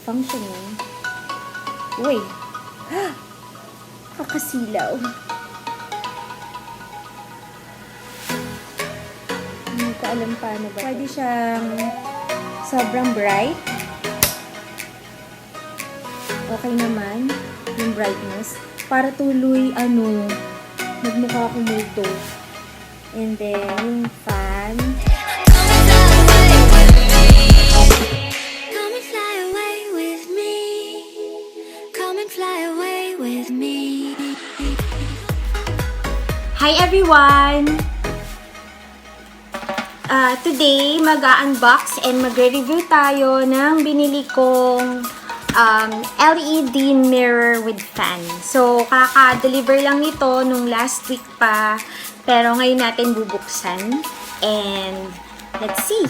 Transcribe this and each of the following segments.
functioning. Uy! Kakasilaw. Hindi ko alam paano ba. Pwede siyang sobrang bright. Okay naman yung brightness. Para tuloy, magmukha akong multo. And then, yung fan. Come and fly away with me. Come and fly away with me. Hi everyone! Today, mag-unbox and magre-review tayo ng binili kong LED mirror with fan. So, kaka-deliver lang nito nung last week pa. Pero ngayon natin bubuksan. And, let's see.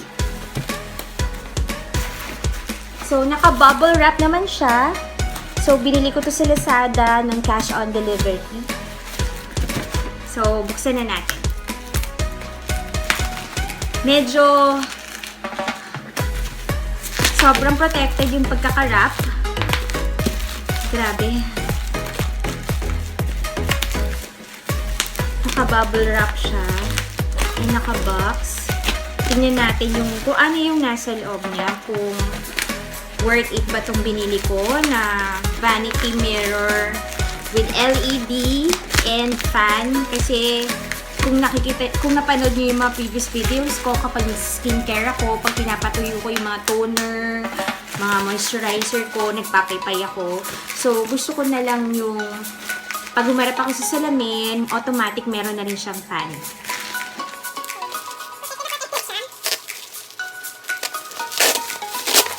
So, naka-bubble wrap naman siya. So, binili ko to sa Lazada ng cash on delivery. So, buksan na natin. Medyo sobrang protected yung pagkaka-wrap. Grabe. Naka-bubble wrap siya. Ay, naka-box. Tingnan natin kung ano yung nasa loob niya. Kung worth it ba itong binili ko na vanity mirror with LED and fan. Kasi kung napanood niyo yung mga previous videos ko, kapag skincare ako, pag pinapatuyo ko yung mga toner, mga moisturizer ko, nagpapaypay ako. So, gusto ko na lang yung pag humarap ako sa salamin, automatic meron na rin siyang fan.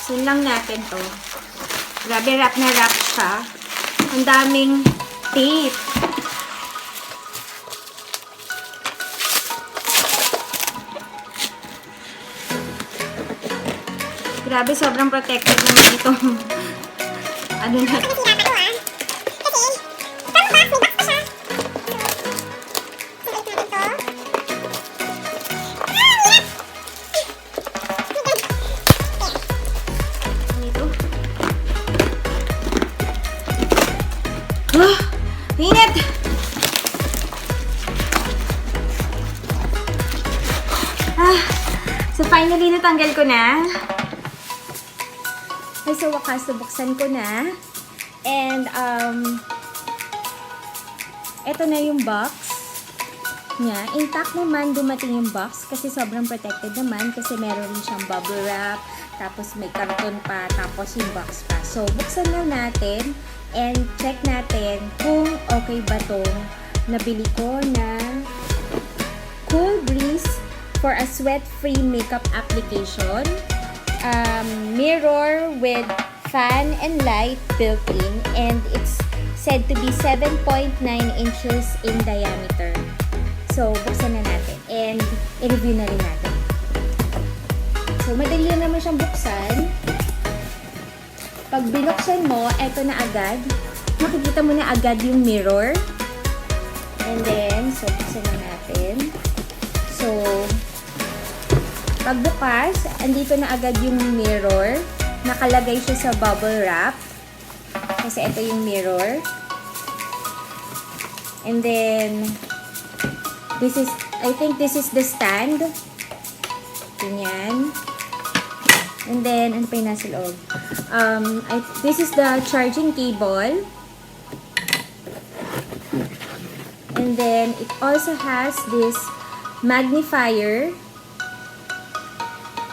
So, lang natin to. Grabe, wrap na wrap siya. Ang daming tape. Grabe, sobrang protected naman itong ano na. Init! So finally, natanggal ko na. Ay, sa wakas, nabuksan ko na. And, eto na yung box niya. Intact naman dumating yung box kasi sobrang protected naman kasi meron rin siyang bubble wrap, tapos may karton pa, tapos yung box pa. So, buksan na natin and check natin kung okay ba tong nabili ko na Cool Breeze for a sweat-free makeup application. Mirror with fan and light built in, and it's said to be 7.9 inches in diameter. So, buksan na natin and i-review na rin natin. So, madali lang naman siyang buksan. Pag binuksan mo, eto na agad. Makikita mo na agad yung mirror. And then, so, buksan na natin. So, pagbukas, andito na agad yung mirror. Nakalagay siya sa bubble wrap. Kasi ito yung mirror. And then, I think this is the stand. Ganyan. And then, ano pa yung nasa loob? This is the charging cable. And then, it also has this magnifier.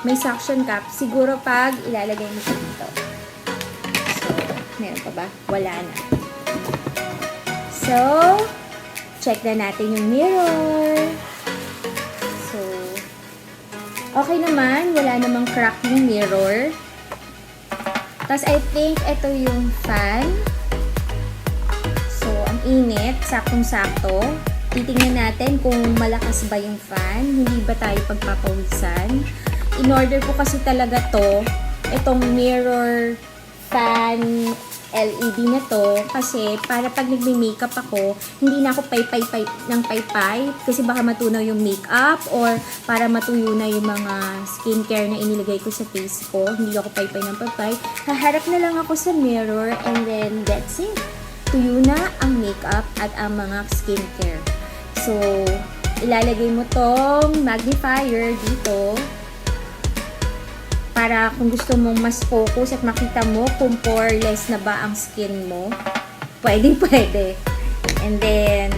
May suction cup. Siguro pag ilalagay mo siya dito. So, meron pa ba? Wala na. So, check na natin yung mirror. So, okay naman. Wala namang crack yung mirror. Tapos, I think ito yung fan. So, ang init. Saktong-sakto. Titingnan natin kung malakas ba yung fan. Hindi ba tayo pagpapawisan. In order ko kasi talaga itong mirror fan LED na to kasi para pag nagme-makeup ako, hindi na ako paypay ng paypay kasi baka matunaw yung makeup or para matuyo na yung mga skincare na inilagay ko sa face ko. Hindi ako paypay ng paypay. Haharap na lang ako sa mirror and then that's it. Tuyo na ang makeup at ang mga skincare. So, ilalagay mo tong magnifier dito para kung gusto mong mas focus at makita mo kung poreless na ba ang skin mo, pwede. And then,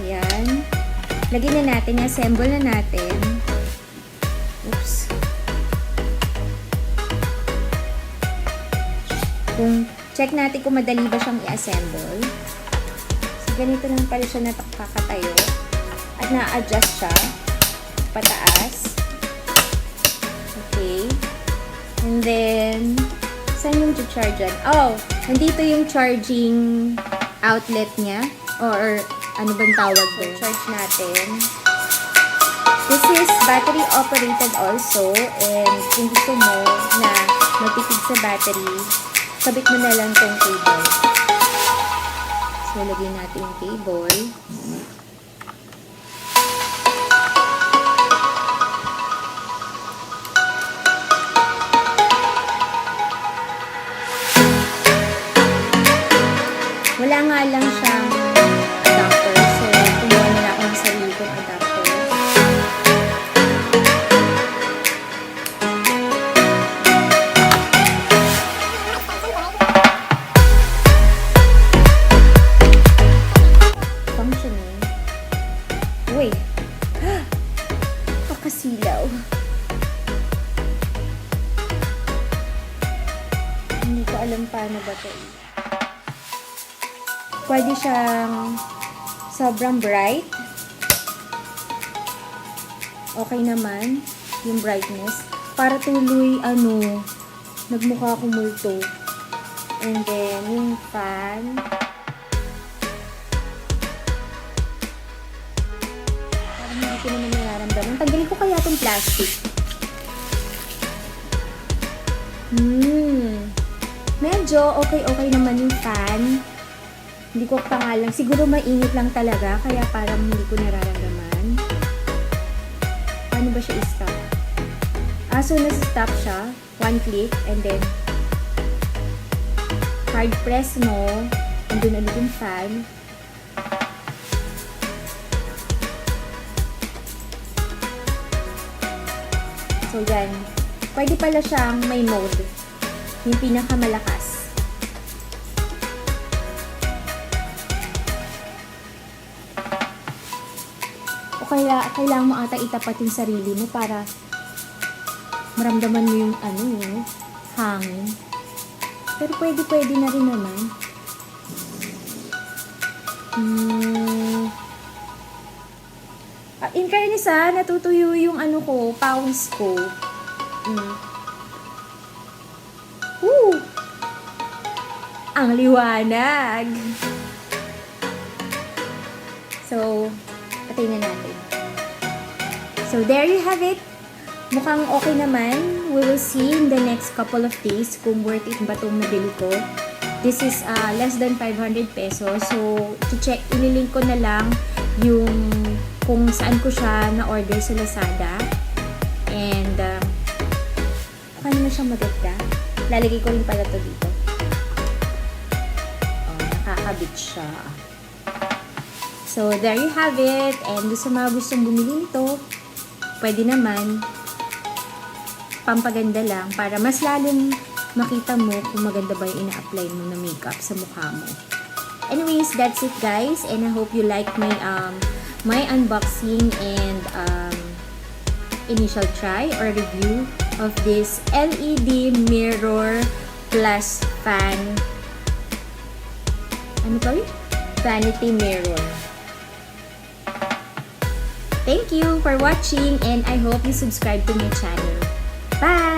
yan. Lagyan na natin, assemble na natin. Oops. Check natin kung madali ba siyang i-assemble. So, ganito lang pala siya nakakatayo. At na-adjust siya pataas. Okay. And then, saan yung charge yan? Oh, nandito yung charging outlet niya. Or, ano bang tawag doon? Charge natin. This is battery operated also. And, kung gusto mo na matipid sa battery, sabit mo na lang tong cable. So, lagyan natin yung cable. Wala nga lang siyang adapter. So, kumuha na ako ng sarili kong adapter. Functioning. Uy! Kakasilaw. Hindi ko alam paano ba ito. Pwede siyang sobrang bright. Okay naman yung brightness. Para tuloy, nagmukha akong multo. And then, yung fan. Parang hindi ko naman nararamdaman. Tanggalin ko kaya itong plastic. Medyo okay naman yung fan. Hindi ko pa nga lang. Siguro mainit lang talaga. Kaya parang hindi ko nararamdaman. Paano ba siya i-stop? So nasa-stop siya. One click. And then, hard press mo. Andun ulit yung fan. So yan. Pwede pala siyang may mode. Yung pinakamalakas. Kailangan mo ata itapat yung sarili mo para maramdaman mo yung hangin. Pero pwede na rin naman. In fairness natutuyo yung pawis ko. Ang liwanag! So, patayin na natin. So, there you have it. Mukhang okay naman. We will see in the next couple of days kung worth it ba itong nabili ko. This is less than 500 pesos. So, to-check, ililink ko na lang yung kung saan ko siya na-order sa Lazada. And, paano na siyang maganda? Lalagay ko rin pala to dito. Oh, nakakabit siya. So, there you have it. And sa mga gustong bumili nito, pwede naman pampaganda lang para mas lalong makita mo kung maganda ba yung ina-apply mo na makeup sa mukha mo. Anyways, that's it guys. And I hope you like my unboxing and initial try or review of this LED mirror plus fan. Ano to? Vanity mirror. Thank you for watching and I hope you subscribe to my channel. Bye!